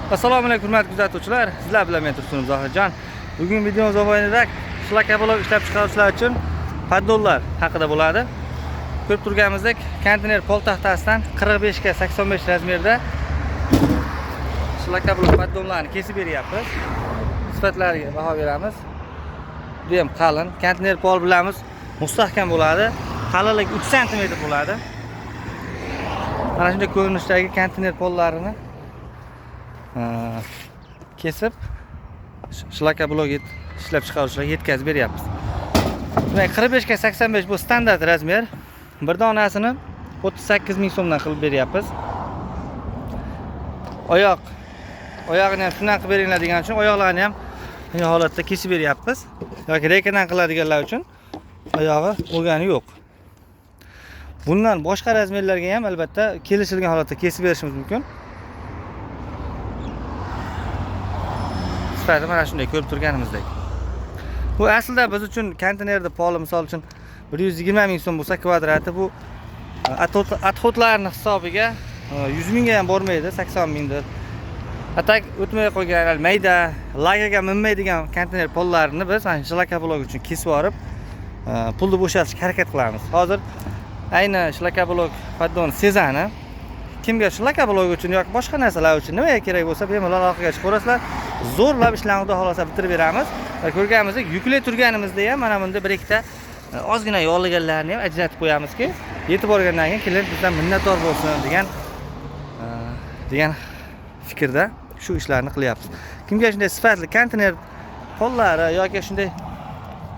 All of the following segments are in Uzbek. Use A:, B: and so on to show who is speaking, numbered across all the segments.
A: Assalomu alaykum hurmatli kuzatuvchilar. Sizlar bilan men Tursunim Zohirjon. Bugun videomiz mobaynida shlakablok ishlab chiqaruvchilar uchun paddollar haqida bo'ladi. Ko'rib turganimizdek, konteyner pol taxtasidan 45 ga 85 razmerda shlakablok paddollarni kesib beryapmiz. Sifatlariga baho beramiz. Bu ham qalin. Konteyner pol bilamiz, mustahkam bo'ladi. Qalinligi 3 sm bo'ladi. Mana shunday ko'rinishdagi konteyner pollarini kesib shlakablok ishlab chiqaruvchilarga yetkazib beryapmiz. Demak, 45 ga 85 bu standart razmer. Bir donasini 38 ming so'mdan qilib beryapmiz. Oyog'ini ham shundan qilib beringlar degan uchun oyoqlarni ham bunday holatda kesib beryapmiz. Yoki rekadan qiladiganlar uchun oyog'i bo'lgani yo'q. Bundan boshqa razmerlarga ham albatta kelishilgan holatda kesib berishimiz mumkin. Mana shunday ko'rib turganimizdek. Bu aslida biz uchun konteynerda poli misol uchun 120 ming so'm bo'lsa kvadrati, bu atxotlarning hisobiga 100 mingga ham bormaydi, 80 mingdir. Atak o'tmay qolgan mayda lagaga minmaydigan konteyner pollarini biz mana shlakablok uchun kesib olib, pulni bo'shatishga harakat qilamiz. Hozir ayni shlakablok paddon sezani kimga shlakablok uchun yoki boshqa narsalar uchun nimaga kerak bo'lsa, bemalol aloqaga chiqaverasizlar. Zo'rlab ishlarni xudo xolasa bitirib beramiz. Va ko'rganimizdek, yuklay turganimizda ham mana bunda bir ikkita ozgina yog'liganlarni ham ajratib qo'yamizki, yetib borgandan keyin klient bizdan minnatdor bo'lsin degan fikrda shu ishlarni qilyapmiz. Kimga shunday sifatli konteyner pollari yoki shunday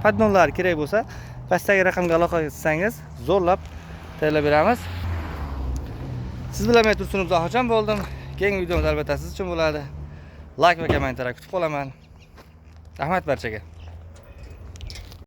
A: paddonlar kerak bo'lsa, pastdagi raqamga aloqa qilsangiz, zo'rlab tayyorlab beramiz. Siz bilan men Tursunim Zohirjon bo'ldim. Keyingi videomiz albatta siz uchun bo'ladi. Like va kommentariy kutib qolaman. Rahmat barchaga.